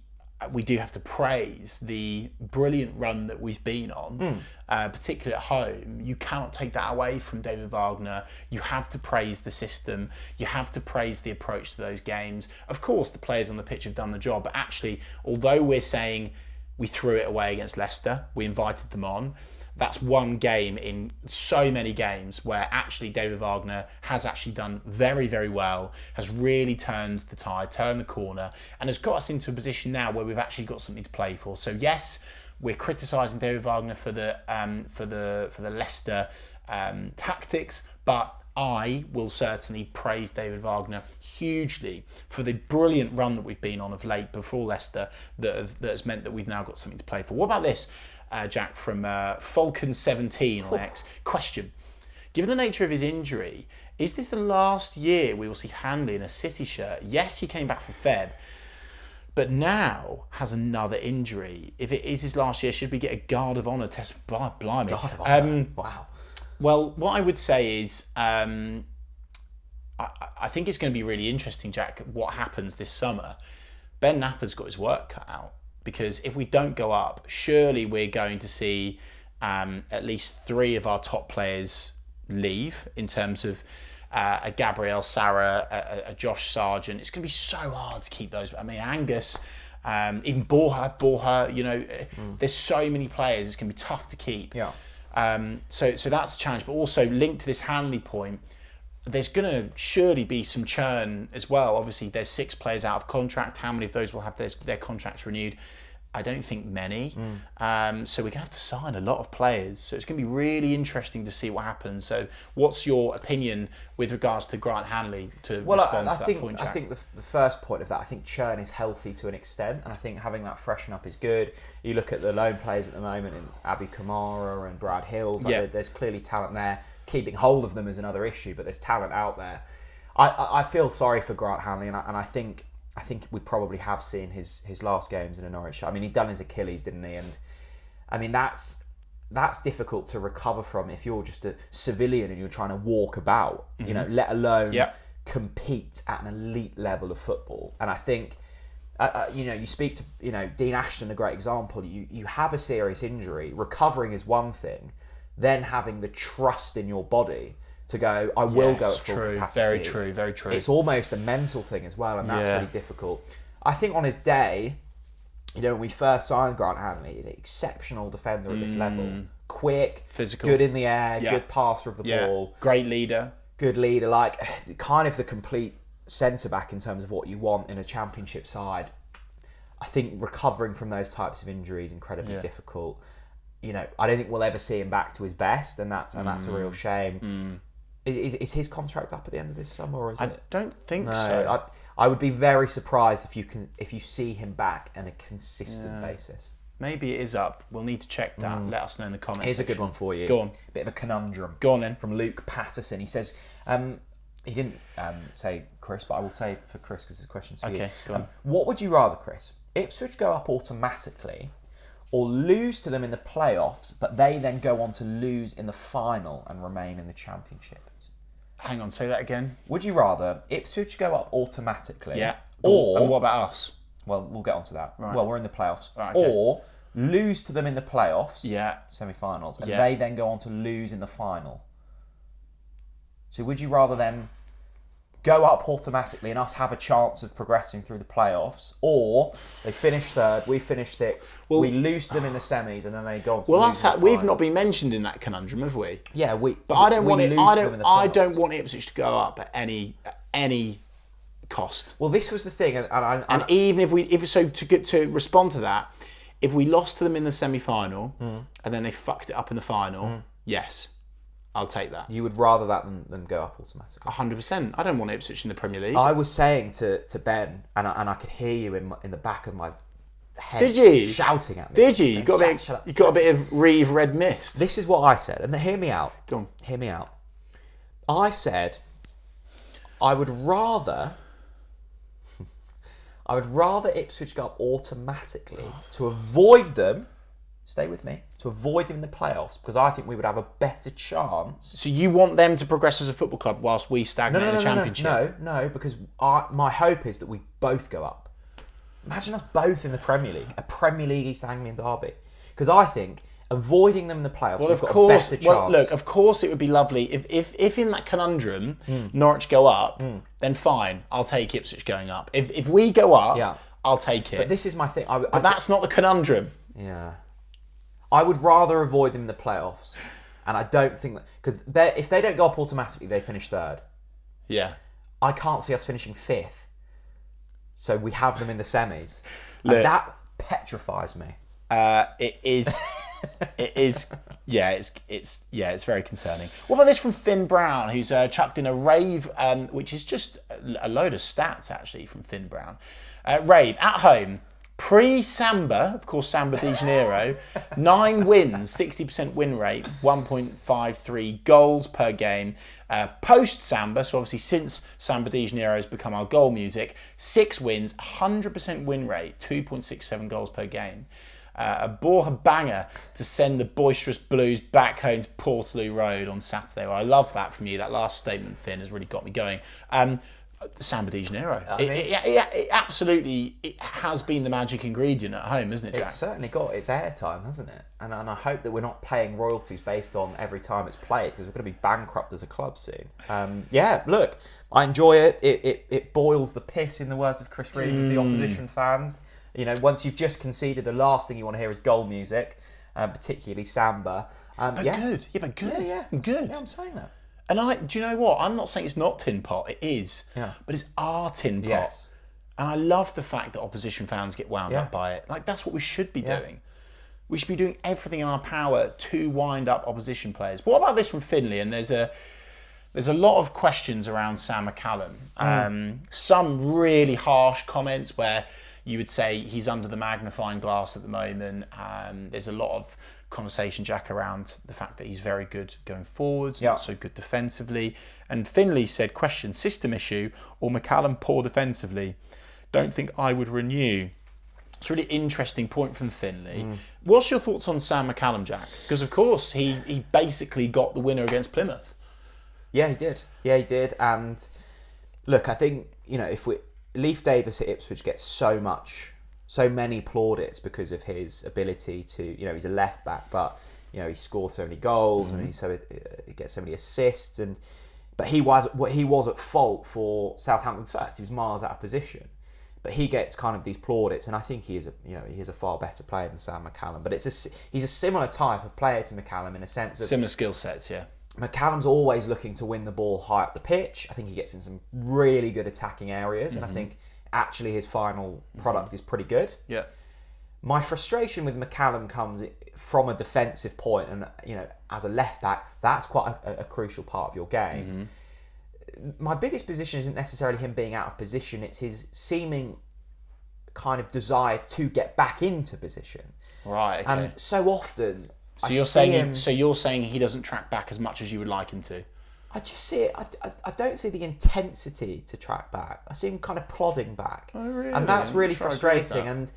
do have to praise the brilliant run that we've been on, particularly at home. You cannot take that away from David Wagner. You have to praise the system. You have to praise the approach to those games. Of course, the players on the pitch have done the job, but actually, although we're saying we threw it away against Leicester, we invited them on, that's one game in so many games where actually David Wagner has actually done very, very well, has really turned the tide, turned the corner, and has got us into a position now where we've actually got something to play for. So yes, we're criticising David Wagner for the Leicester tactics, but I will certainly praise David Wagner hugely for the brilliant run that we've been on of late before Leicester that has meant that we've now got something to play for. What about this? Jack, from Falcon17 on X. Question. Given the nature of his injury, is this the last year we will see Hanley in a City shirt? Yes, he came back for Feb, but now has another injury. If it is his last year, should we get a Guard of Honour test? Blimey. Guard of Honour. Wow. Well, what I would say is I I think it's going to be really interesting, Jack, what happens this summer. Ben Napper's got his work cut out, because if we don't go up, surely we're going to see at least 3 of our top players leave, in terms of a Gabriel Sarah, a Josh Sargent. It's going to be so hard to keep those. I mean, Angus, even Borja, there's so many players. It's going to be tough to keep. Yeah. So that's a challenge. But also linked to this Hanley point, there's going to surely be some churn as well. Obviously, there's 6 players out of contract. How many of those will have their contracts renewed? I don't think many. So we're going to have to sign a lot of players. So it's going to be really interesting to see what happens. So what's your opinion with regards to Grant Hanley to respond to that point, Jack? I think the first point of that, I think churn is healthy to an extent. And I think having that freshen up is good. You look at the lone players at the moment in Abu Kamara and Brad Hills. There's clearly talent there. Keeping hold of them is another issue, but there's talent out there. I feel sorry for Grant Hanley, and I think we probably have seen his last games in a Norwich. I mean, he'd done his Achilles, didn't he? And I mean, that's difficult to recover from if you're just a civilian and you're trying to walk about, let alone compete at an elite level of football. And I think, you speak to, Dean Ashton, a great example. You have a serious injury, recovering is one thing, then having the trust in your body to go, I will go at full capacity. Very true. It's almost a mental thing as well, and that's really difficult. I think on his day, when we first signed Grant Hanley, an exceptional defender at this level. Quick, physical, good in the air, good passer of the ball. Great leader. Good leader, like kind of the complete centre-back in terms of what you want in a championship side. I think recovering from those types of injuries is incredibly difficult. I don't think we'll ever see him back to his best, and that's a real shame. Is his contract up at the end of this summer, or is it? I don't think so. I would be very surprised if you see him back on a consistent basis. Maybe it is up. We'll need to check that. Let us know in the comments. Here's a good one for you. Go on. Bit of a conundrum. Go on then. From Luke Patterson. He says, he didn't say Chris, but I will say for Chris because his question's for you. Okay, go on. What would you rather, Chris? Ipswich go up automatically, or lose to them in the playoffs, but they then go on to lose in the final and remain in the championship? Hang on, say that again. Would you rather Ipswich go up automatically? Yeah. Or and what about us? Well, we'll get onto that. Right. Well, we're in the playoffs. Right, okay. Or lose to them in the playoffs, semi-finals, and Yeah. they then go on to lose in the final. So would you rather them go up automatically and us have a chance of progressing through the playoffs, or they finish third, we finish sixth, we lose to them in the semis, and then they go on to lose in the we've final? not been mentioned in that conundrum, have we? Yeah, But I don't want it. I don't don't want Ipswich to go up at any cost. Well, this was the thing, And even to respond to that, if we lost to them in the semi-final and then they fucked it up in the final, yes, I'll take that. You would rather that than go up automatically? 100%. I don't want Ipswich in the Premier League. I was saying to Ben, and I could hear you in the back of my head. Did you? Shouting at me. Did you? You got a bit of Reeve red mist. This is what I said, and hear me out. Go on. Hear me out. I said I would rather Ipswich go up automatically to avoid them. Stay with me. To avoid them in the playoffs, because I think we would have a better chance. So you want them to progress as a football club whilst we stagnate in the Championship? No, because my hope is that we both go up. Imagine us both in the Premier League, a Premier League East Anglian Derby. Because I think avoiding them in the playoffs, we've got a better chance. Well, look, of course it would be lovely if in that conundrum Norwich go up, then fine, I'll take Ipswich going up. If we go up, I'll take it. But this is my thing. But that's not the conundrum. Yeah. I would rather avoid them in the playoffs, and I don't think that, because if they don't go up automatically, they finish third. Yeah. I can't see us finishing fifth, so we have them in the semis, Look, and that petrifies me. It is. It is. Yeah, it's very concerning. What about this from Finn Brown, who's chucked in a rave, which is just a load of stats actually from Finn Brown. Rave at home. Pre-Samba, of course, Samba de Janeiro, 9 wins, 60% win rate, 1.53 goals per game. Post-Samba, so obviously since Samba de Janeiro has become our goal music, 6 wins, 100% win rate, 2.67 goals per game. a banger to send the boisterous Blues back home to Portaloo Road on Saturday. Well, I love that from you. That last statement, Finn, has really got me going. Samba de Janeiro. It absolutely has been the magic ingredient at home, isn't it, Jack? It's certainly got its airtime, hasn't it? And I hope that we're not paying royalties based on every time it's played, because we're going to be bankrupt as a club soon. Look, I enjoy it. It boils the piss, in the words of Chris Reeve, of the opposition fans. You know, once you've just conceded, the last thing you want to hear is goal music, particularly Samba. Good. Yeah, but good. Yeah, good. Yeah, I'm saying that. And do you know what? I'm not saying it's not tin pot. It is. Yeah. But it's our tin pot. Yes. And I love the fact that opposition fans get wound up by it. Like, that's what we should be doing. We should be doing everything in our power to wind up opposition players. What about this from Finley? And there's a lot of questions around Sam McCallum. Some really harsh comments where you would say he's under the magnifying glass at the moment. There's a lot of conversation, Jack, around the fact that he's very good going forwards, not so good defensively. And Finley said, question, system issue or McCallum poor defensively? Don't think I would renew. It's a really interesting point from Finley. What's your thoughts on Sam McCallum, Jack? Because, of course, he basically got the winner against Plymouth. Yeah, he did. And look, I think, if Leif Davis at Ipswich gets so many plaudits because of his ability to, he's a left back, but he scores so many goals and he gets so many assists, but he was at fault for Southampton's first. He was miles out of position, but he gets kind of these plaudits, and I think he is a far better player than Sam McCallum. But he's a similar type of player to McCallum in a sense of similar skill sets, yeah. McCallum's always looking to win the ball high up the pitch. I think he gets in some really good attacking areas, and I think actually his final product is pretty good. Yeah. My frustration with McCallum comes from a defensive point, and as a left back, that's quite a crucial part of your game. My biggest position isn't necessarily him being out of position; it's his seeming kind of desire to get back into position. Right. Okay. And so often, So you're saying he doesn't track back as much as you would like him to? I just see it. I don't see the intensity to track back. I see him kind of plodding back, and that's really frustrating. And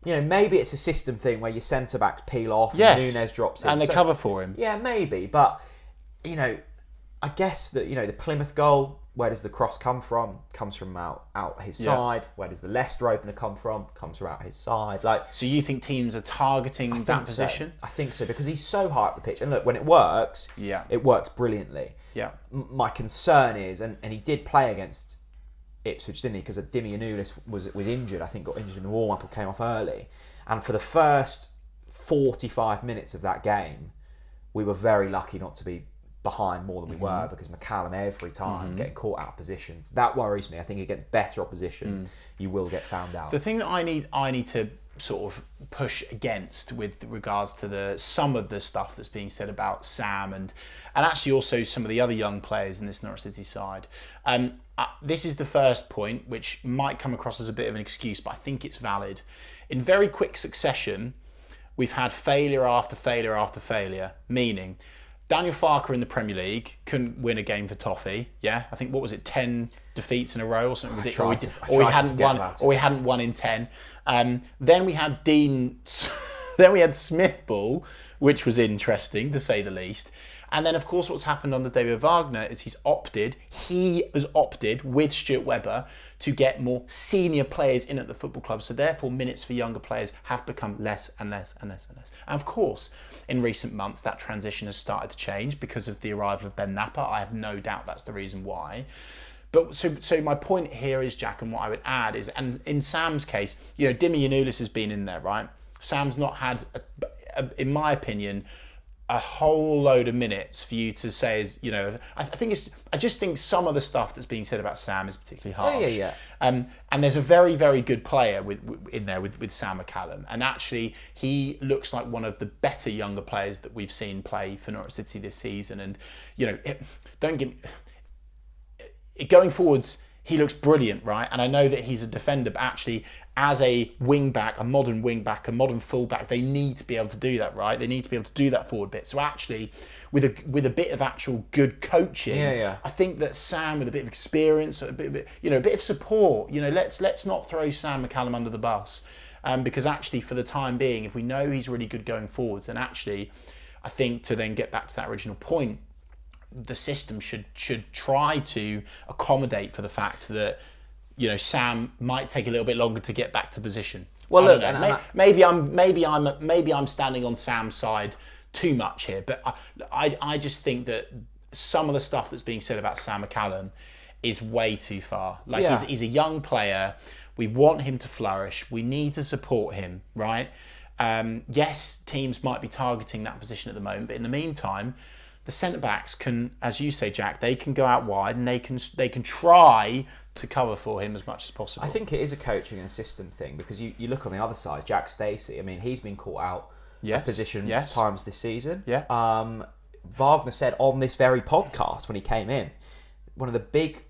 maybe it's a system thing where your centre backs peel off, and Nunes drops in, and they cover for him. Yeah, maybe, but I guess that the Plymouth goal. Where does the cross come from? Comes from out his side. Where does the Leicester opener come from? Comes from out his side. So you think teams are targeting that position? I think so, because he's so high up the pitch. And look, when it works, it works brilliantly. Yeah. My concern is, and he did play against Ipswich, didn't he? Because Dimi Anulis was injured. I think got injured in the warm up or came off early. And for the first 45 minutes of that game, we were very lucky not to be behind more than we were, because McCallum every time getting caught out of positions. That worries me. I think against better opposition, you will get found out. The thing that I need to sort of push against with regards to some of the stuff that's being said about Sam and actually also some of the other young players in this Norwich City side. This is the first point, which might come across as a bit of an excuse, but I think it's valid. In very quick succession, we've had failure after failure after failure, meaning Daniel Farker in the Premier League couldn't win a game for Toffee. Yeah, I think, what was it, 10 defeats in a row or something ridiculous? Or he hadn't won in 10. Then we had then we had Smith Ball, which was interesting to say the least. And then, of course, what's happened under David Wagner is he has opted with Stuart Webber to get more senior players in at the football club. So therefore, minutes for younger players have become less and less and less and less. And of course, in recent months, that transition has started to change because of the arrival of Ben Napper. I have no doubt that's the reason why. But so my point here is, Jack, and what I would add is, and in Sam's case, Dimi Anulis has been in there, right? Sam's not had, in my opinion, a whole load of minutes for you to say is, I just think some of the stuff that's being said about Sam is particularly harsh. Yeah. And there's a very, very good player in there with Sam McCallum. And actually, he looks like one of the better younger players that we've seen play for Norwich City this season. And, going forwards, he looks brilliant, right? And I know that he's a defender, but actually, as a wing-back, a modern full-back, they need to be able to do that, right? They need to be able to do that forward bit. So actually, with a bit of actual good coaching, I think that Sam, with a bit of experience, a bit of support, let's not throw Sam McCallum under the bus. because actually for the time being, if we know he's really good going forwards, then actually I think to then get back to that original point, the system should try to accommodate for the fact that, you know, Sam might take a little bit longer to get back to position. Well, look, maybe I'm standing on Sam's side too much here, but I just think that some of the stuff that's being said about Sam McCallum is way too far. Like, he's a young player. We want him to flourish. We need to support him, right? Yes, teams might be targeting that position at the moment, but in the meantime, the centre backs can, as you say, Jack, they can go out wide and they can try to cover for him as much as possible. I think it is a coaching and a system thing, because you look on the other side, Jack Stacey. I mean, he's been caught out of position times this season. Yeah. Wagner said on this very podcast when he came in, one of the big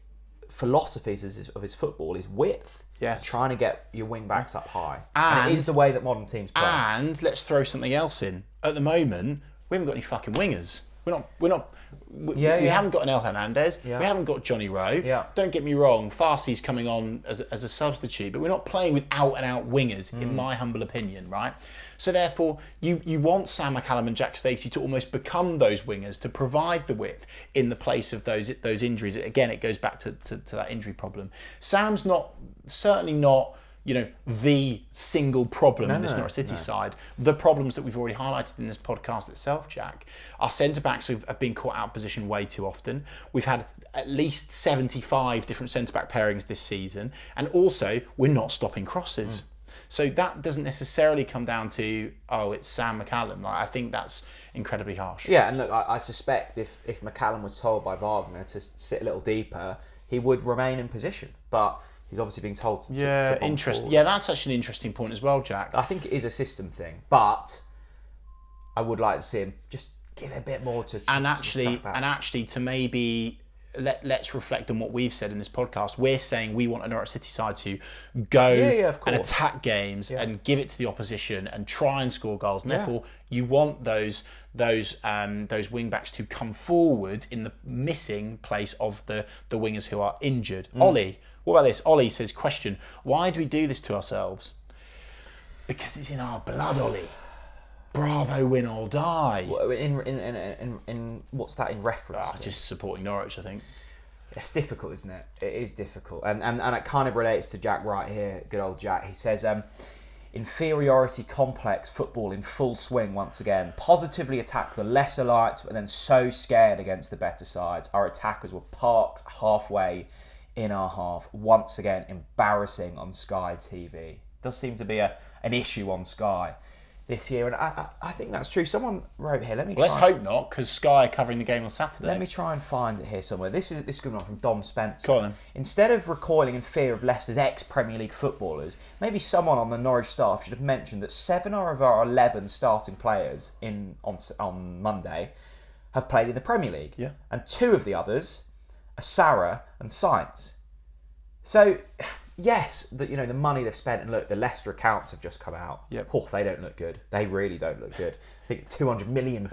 philosophies of his football is width. Yes. Trying to get your wing backs up high. And it is the way that modern teams play. And let's throw something else in. At the moment, we haven't got any fucking wingers. We haven't got an El Hernandez. Yeah. We haven't got Johnny Rowe. Yeah. Don't get me wrong, Farsi's coming on as a substitute, but we're not playing with out and out wingers, in my humble opinion, right? So therefore, you want Sam McCallum and Jack Stacey to almost become those wingers, to provide the width in the place of those injuries. Again, it goes back to that injury problem. Sam's certainly not, you know, the single problem in this Norwich City side. The problems that we've already highlighted in this podcast itself, Jack, our centre-backs have been caught out of position way too often. We've had at least 75 different centre-back pairings this season, and also we're not stopping crosses. So that doesn't necessarily come down to, it's Sam McCallum. Like, I think that's incredibly harsh. Yeah, and look, I suspect if McCallum was told by Wagner to sit a little deeper, he would remain in position. But he's obviously being told to interesting. Yeah, that's actually an interesting point as well, Jack. I think it is a system thing, but I would like to see him just give it a bit more to actually to maybe let's reflect on what we've said in this podcast. We're saying we want a Norwich City side to go and attack games and give it to the opposition and try and score goals. And therefore, you want those wing backs to come forwards in the missing place of the wingers who are injured. Ollie, what about this? Ollie says, question, why do we do this to ourselves? Because it's in our blood, Ollie. Bravo, win or die. In what's that in reference to? Just supporting Norwich, I think. It's difficult, isn't it? It is difficult. And it kind of relates to Jack right here, good old Jack. He says, inferiority complex football in full swing once again. Positively attack the lesser lights, but then so scared against the better sides. Our attackers were parked halfway in our half. Once again, embarrassing on Sky TV. Does seem to be an issue on Sky this year, and I think that's true. Someone wrote here. Let's hope not, because Sky are covering the game on Saturday. Let me try and find it here somewhere. This is good one from Dom Spencer. Go on then. Instead of recoiling in fear of Leicester's ex-Premier League footballers, maybe someone on the Norwich staff should have mentioned that 7 of our 11 starting players on Monday have played in the Premier League, and 2 of the others are Sarah and Sainz. So, yes, the money they've spent, and look, the Leicester accounts have just come out. Oh, they don't look good. They really don't look good. I think £200 million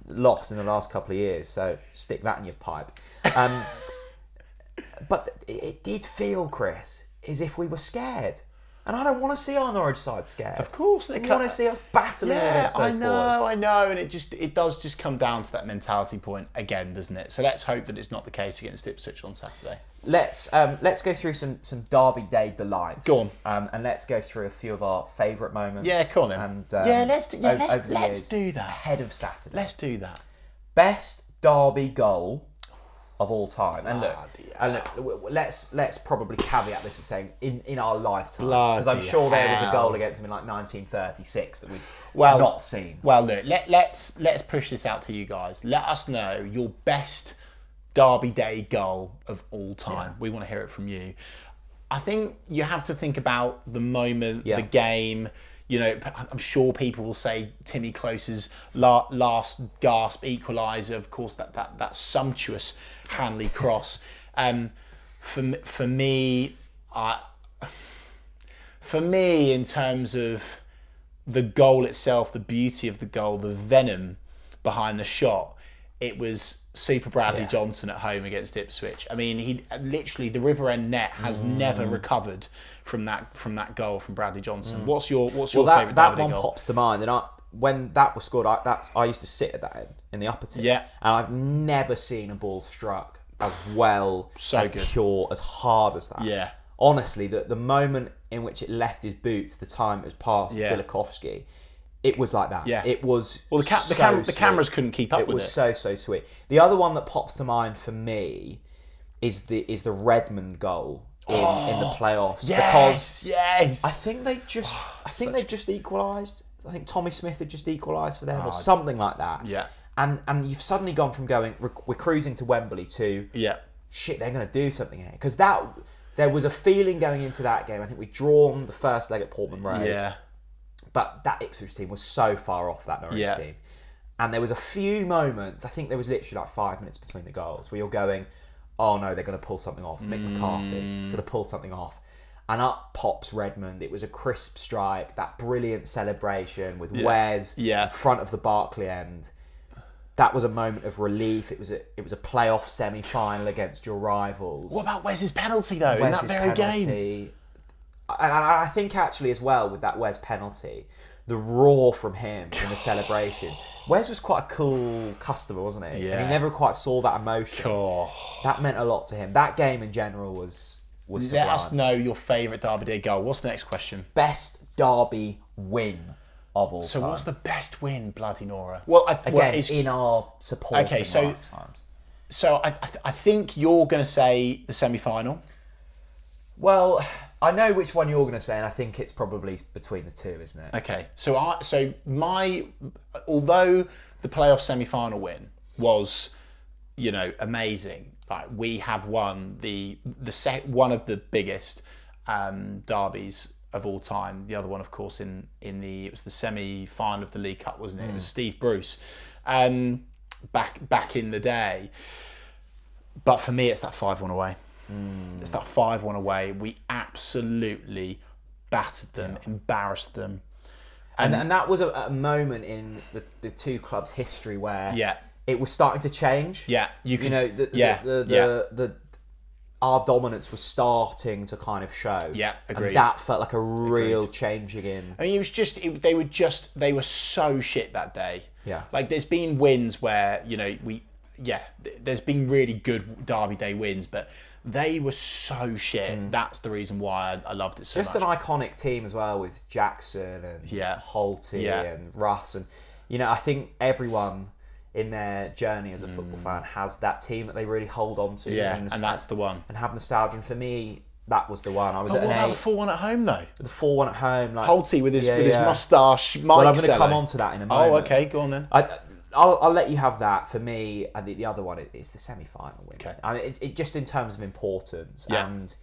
loss in the last couple of years, so stick that in your pipe. But it did feel, Chris, as if we were scared. And I don't want to see our Norwich side scared. Of course. I want to see us battling against those boys. I know. And it does just come down to that mentality point again, doesn't it? So let's hope that it's not the case against Ipswich on Saturday. Let's go through some Derby Day delights. Go on. And let's go through a few of our favourite moments. Yeah, come on then. And, let's do that. Ahead of Saturday. Let's do that. Best Derby goal of all time. And look, let's probably caveat this with saying in our lifetime, because I'm sure there was a goal against him in like 1936 that we've not seen. Well, look, let's push this out to you guys. Let us know your best Derby Day goal of all time. We want to hear it from you. I think you have to think about the moment, the game. You know, I'm sure people will say Timmy Close's last gasp equaliser. Of course, that sumptuous Hanley cross. For me, in terms of the goal itself, the beauty of the goal, the venom behind the shot, it was Super Bradley Johnson at home against Ipswich. I mean, he literally, the River End net has never recovered from that goal from Bradley Johnson. What's your favourite that Derby one goal? pops to mind, and when that was scored, I used to sit at that end in the upper tier. Yeah. And I've never seen a ball struck as well, as good. pure, as hard as that. Yeah. Honestly, the moment in which it left his boots, the time it was past Bilikovsky, it was like that. Yeah. It was the cameras couldn't keep up with it. It was so sweet. The other one that pops to mind for me is the Redmond goal in the playoffs. Yes. I think they just equalised. I think Tommy Smith had just equalised for them or something like that. Yeah. And you've suddenly gone from going, we're cruising to Wembley to, shit, they're going to do something here. Because there was a feeling going into that game. I think we'd drawn the first leg at Portman Road. Yeah. But that Ipswich team was so far off that Norwich team. And there was a few moments, I think there was literally like 5 minutes between the goals, where you're going, oh no, they're going to pull something off. Mick McCarthy sort of pulled something off. And up pops Redmond. It was a crisp strike, that brilliant celebration with Wes in front of the Barclay end. That was a moment of relief. It was a playoff semi-final against your rivals. What about Wes's penalty though in that very game? And I think actually as well with that Wes penalty, the roar from him in the celebration. Wes was quite a cool customer, wasn't he? Yeah. And he never quite saw that emotion. Cool. That meant a lot to him. That game in general was sublime. Let us know your favourite Derby Day goal. What's the next question? Best Derby win of all time. So what's the best win, bloody Nora? In our supporting lifetimes. So I think you're going to say the semi-final. Well, I know which one you're going to say, and I think it's probably between the two, isn't it? Okay, although the playoff semi-final win was, amazing. Like we have won one of the biggest derbies of all time. The other one, of course, it was the semi-final of the League Cup, wasn't it? It was Steve Bruce, back in the day. But for me, it's that 5-1 away. It's that 5-1 away. We absolutely battered them, embarrassed them. And that was a moment in the two clubs' history where it was starting to change. Yeah, our dominance was starting to kind of show. Yeah, agreed. And that felt like a real changing in. I mean, it was just they were so shit that day. Yeah. Like there's been wins where there's been really good Derby Day wins, but they were so shit. That's the reason why I loved it so much. Just an iconic team as well with Jackson and Holty and Russ. And, I think everyone in their journey as a football fan has that team that they really hold on to. Yeah, and that's the one. And have nostalgia. And for me, that was the one. I was at what an about the 4-1 at home, though? The 4-1 at home. Like, Holty with his moustache. Well, I'm going to come on to that in a moment. Oh, okay, go on then. I'll let you have that. For me, I think the other one is the semi-final win. Okay. I mean, it just in terms of importance, and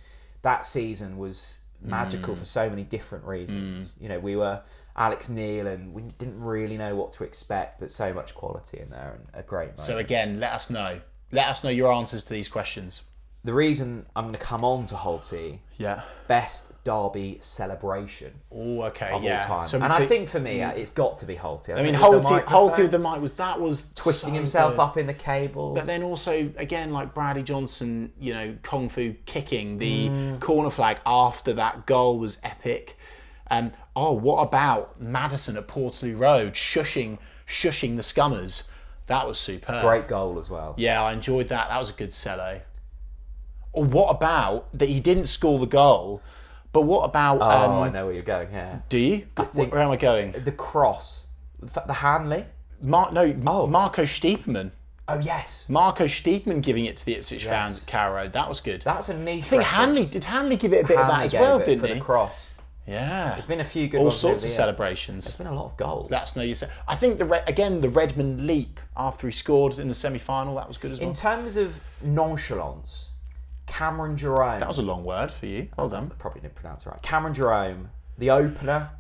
that season was magical for so many different reasons. We were Alex Neil, and we didn't really know what to expect, but so much quality in there and a great moment. So again, let us know. Let us know your answers to these questions. The reason I'm going to come on to Holty, best Derby celebration of all time. So, I think for me, it's got to be Holty. I mean, Holty with the mic was twisting so himself good. Up in the cables. But then also, again, like Bradley Johnson, Kung Fu kicking the corner flag after that goal was epic. What about Maddison at Portaloo Road shushing the Scummers? That was superb. Great goal as well. Yeah, I enjoyed that. That was a good cello. Or what about that he didn't score the goal, but what about... I know where you're going here. Do you? Where am I going? The cross. The Hanley? Marco Stiepermann. Oh, yes. Marco Stiepermann giving it to the Ipswich fans at Carrow Road. That was good. That's a niche I think did Hanley give it a bit of that as well, didn't he? For the cross. Yeah. There's been a few good All ones. sorts of celebrations. There's been a lot of goals. That's no use. I think the Redmond leap after he scored in the semi-final, that was good as well. In terms of nonchalance, Cameron Jerome. That was a long word for you. Well done. I probably didn't pronounce it right. Cameron Jerome, the opener,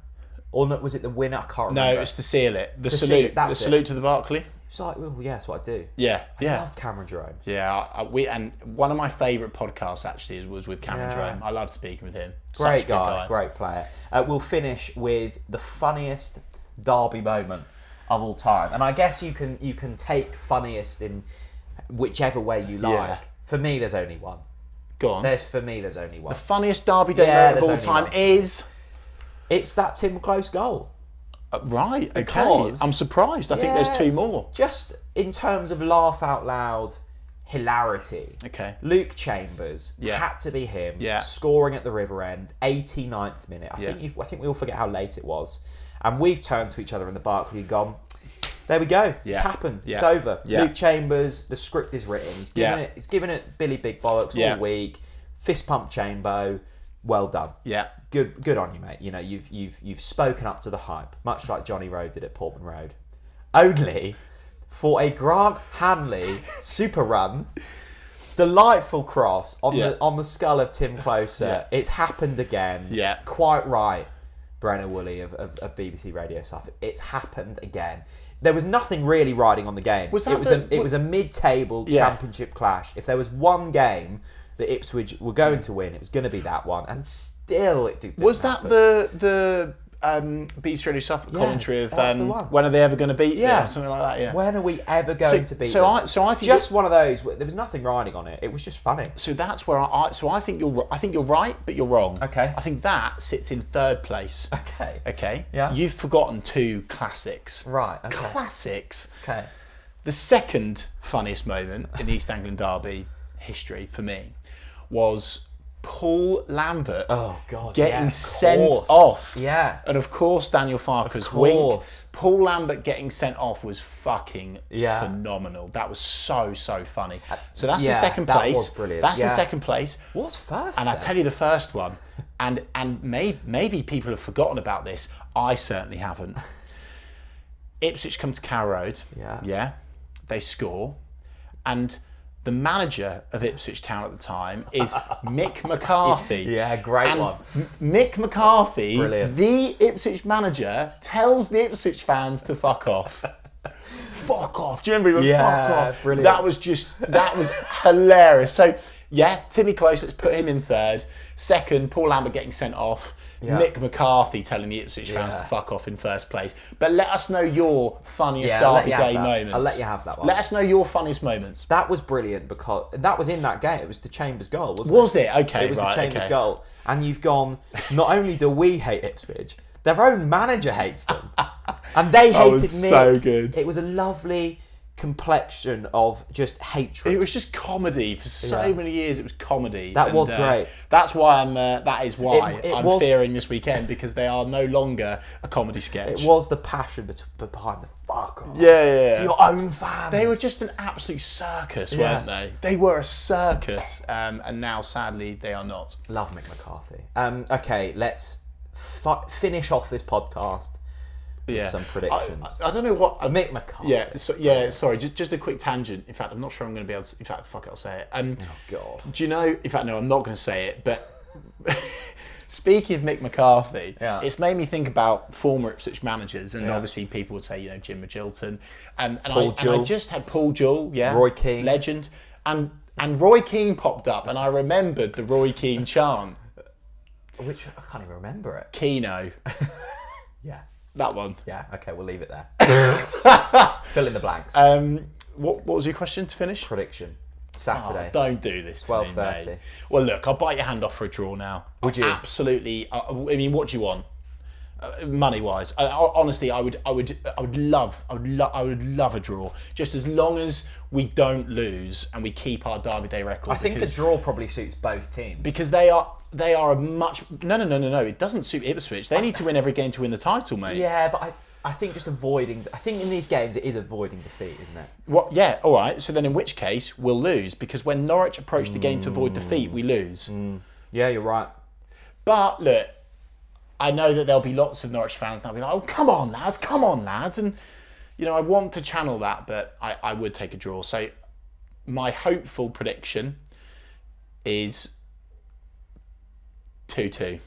or was it the winner? I can't remember. No, it's to seal it. The salute. The salute to the Barclay. It's like, well, yeah, that's what I do. Yeah. I loved Cameron Jerome. Yeah, and one of my favourite podcasts actually was with Cameron Jerome. I loved speaking with him. Great Such a good guy. Great player. We'll finish with the funniest Derby moment of all time. And I guess you can take funniest in whichever way you like. Yeah. For me, there's only one. Go on. For me, there's only one. The funniest Derby Day moment of all time is... It's that Tim Close goal. Right, Because, okay. I'm surprised. I think there's two more. Just in terms of laugh out loud hilarity. Okay. Luke Chambers had to be him scoring at the River End, 89th minute. I think we all forget how late it was. And we've turned to each other in the Barclay and gone, there we go. It's happened. It's over. Luke Chambers, the script is written. He's given it Billy Big Bollocks all week. Fist pump Chambo. Well done. Yeah. Good on you, mate. You know, you've spoken up to the hype, much like Johnny Rowe did at Portman Road. Only for a Grant Hanley super run, delightful cross on the skull of Tim Closer. Yeah. It's happened again. Yeah. Quite right, Brenner Woolley of BBC Radio Stuff. It's happened again. There was nothing really riding on the game. It was a mid-table championship clash. If there was one game that Ipswich were going to win, it was going to be that one, and still it didn't happen. The BBC Radio Stuff commentary of when are they ever going to beat them, or something like that? Yeah. When are we ever going to beat them? I think just one of those. There was nothing riding on it. It was just funny. So that's where I think you're right, but you're wrong. Okay. I think that sits in third place. Okay. Okay. Yeah. You've forgotten two classics. Right. Okay. Classics. Okay. The second funniest moment in the East Anglian Derby history for me was Paul Lambert getting sent off. Yeah. And of course Daniel Farker's wink. Paul Lambert getting sent off was fucking phenomenal. That was so funny. So that's the second place. That was brilliant. That's the second place. What's first? And I tell you the first one. And maybe people have forgotten about this. I certainly haven't. Ipswich come to Carrow Road. Yeah. Yeah. They score. And the manager of Ipswich Town at the time is Mick McCarthy. Yeah, great one. Mick McCarthy, brilliant. The Ipswich manager, tells the Ipswich fans to fuck off. Fuck off. Do you remember? Fuck off. Brilliant. That was hilarious. So, Timmy Close, let's put him in third. Second, Paul Lambert getting sent off. Yeah. Mick McCarthy telling the Ipswich fans to fuck off in first place. But let us know your funniest Derby Day moments. I'll let you have that one. Let us know your funniest moments. That was brilliant because that was in that game. It was the Chambers goal, wasn't it? Was it? Okay, it was the Chambers goal. And you've gone, not only do we hate Ipswich, their own manager hates them. And they hated Mick. So good. It was a lovely complexion of just hatred. It was just comedy for so many years. It was comedy. That was great. That's why That is why I'm fearing this weekend, because they are no longer a comedy sketch. It was the passion behind the fuck off. Yeah. To your own fans. They were just an absolute circus, weren't they? They were a circus, and now sadly they are not. Love Mick McCarthy. Okay, let's finish off this podcast. Some predictions. I don't know what Mick McCarthy. Sorry. Just a quick tangent. In fact, I'm not sure I'm going to be able to. In fact, fuck it, I'll say it. Oh God. Do you know? In fact, no, I'm not going to say it. But speaking of Mick McCarthy, it's made me think about former Ipswich managers, and obviously people would say, Jim Magilton, and I just had Paul Jewell, Roy Keane, legend, and Roy Keane popped up, and I remembered the Roy Keane chant. Which I can't even remember it. Keno. Yeah. That one. Yeah, okay, we'll leave it there. Fill in the blanks. What was your question to finish? Prediction. Saturday. Don't do this. 12:30. Well, look, I'll bite your hand off for a draw now. Would you? Absolutely. I mean, what do you want? Money wise, honestly, I would love a draw. Just as long as we don't lose and we keep our Derby Day record. I think a draw probably suits both teams because they are a much no. It doesn't suit Ipswich. They need to win every game to win the title, mate. Yeah, but I think just avoiding. I think in these games it is avoiding defeat, isn't it? Well, yeah, all right. So then, in which case, we'll lose because when Norwich approach the game to avoid defeat, we lose. Yeah, you're right. But look, I know that there'll be lots of Norwich fans that'll be like, "Oh, come on, lads," and I want to channel that, but I would take a draw. So my hopeful prediction is 2-2.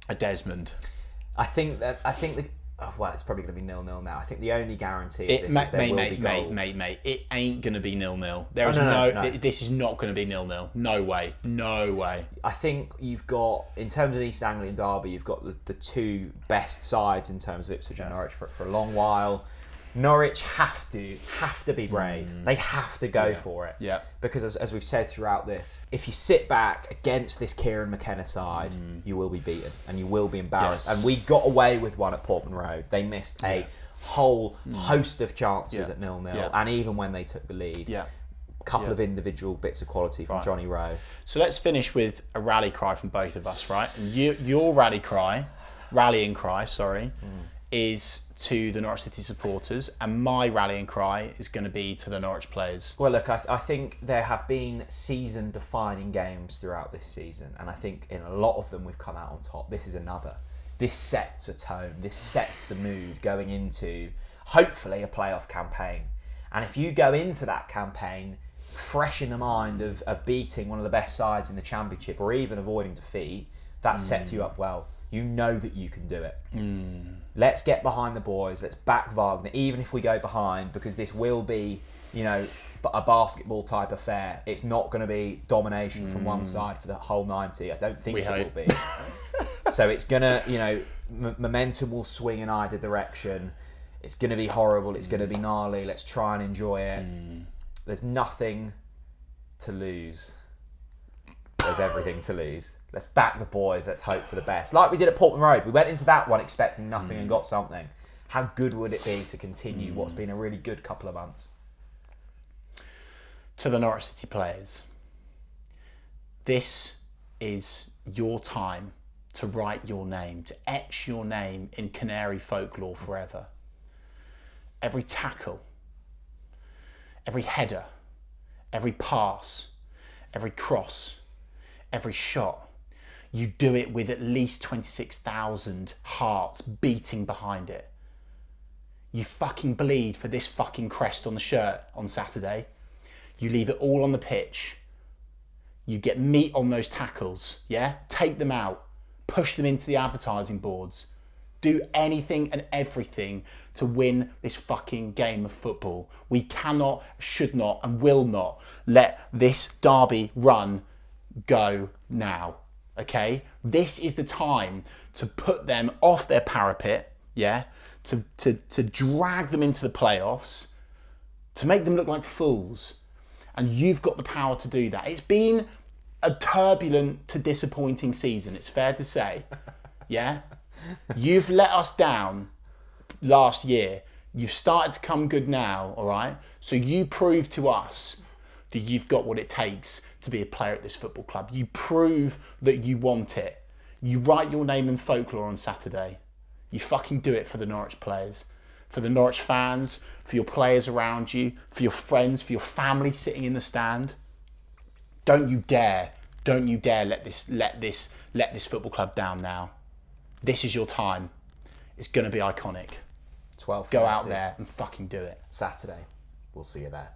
A Desmond. I think Oh, well, it's probably going to be 0-0 now. I think the only guarantee of this is there will be goals. Mate, it ain't going to be 0-0. There is no. This is not going to be 0-0. No way. I think you've got, in terms of East Anglian Derby, you've got the two best sides in terms of Ipswich and Norwich for a long while. Norwich have to be brave. They have to go for it. Yeah. Because as we've said throughout this, if you sit back against this Kieran McKenna side, you will be beaten and you will be embarrassed. Yes. And we got away with one at Portman Road. They missed a whole host of chances at 0-0, and even when they took the lead. Yeah. A couple of individual bits of quality from Johnny Rowe. So let's finish with a rally cry from both of us, right? And your rallying cry, is to the Norwich City supporters, and my rallying cry is going to be to the Norwich players. Well, look, I think there have been season-defining games throughout this season, and I think in a lot of them we've come out on top. This is another. This sets a tone. This sets the mood going into, hopefully, a playoff campaign. And if you go into that campaign fresh in the mind of beating one of the best sides in the Championship, or even avoiding defeat, that sets you up well. You know that you can do it. Let's get behind the boys. Let's back Wagner, even if we go behind, because this will be, a basketball type affair. It's not going to be domination from one side for the whole 90. I don't think will be. So it's going to, momentum will swing in either direction. It's going to be horrible. It's going to be gnarly. Let's try and enjoy it. There's nothing to lose. There's everything to lose. Let's back the boys. Let's hope for the best. Like we did at Portman Road. We went into that one expecting nothing and got something. How good would it be to continue what's been a really good couple of months? To the Norwich City players, this is your time to write your name, to etch your name in Canary folklore forever. Every tackle, every header, every pass, every cross, every shot, you do it with at least 26,000 hearts beating behind it. You fucking bleed for this fucking crest on the shirt on Saturday. You leave it all on the pitch. You get meat on those tackles, yeah? Take them out. Push them into the advertising boards. Do anything and everything to win this fucking game of football. We cannot, should not, and will not let this derby run go now, okay? This is the time to put them off their parapet, yeah? To drag them into the playoffs, to make them look like fools. And you've got the power to do that. It's been a turbulent to disappointing season, it's fair to say, yeah? You've let us down last year. You've started to come good now, all right? So you prove to us that you've got what it takes to be a player at this football club. You prove that you want it. You write your name in folklore on Saturday. You fucking do it for the Norwich players, for the Norwich fans, for your players around you, for your friends, for your family sitting in the stand. Don't you dare let this football club down now. This is your time. It's going to be iconic. 12:30. Go out there and fucking do it. Saturday. We'll see you there.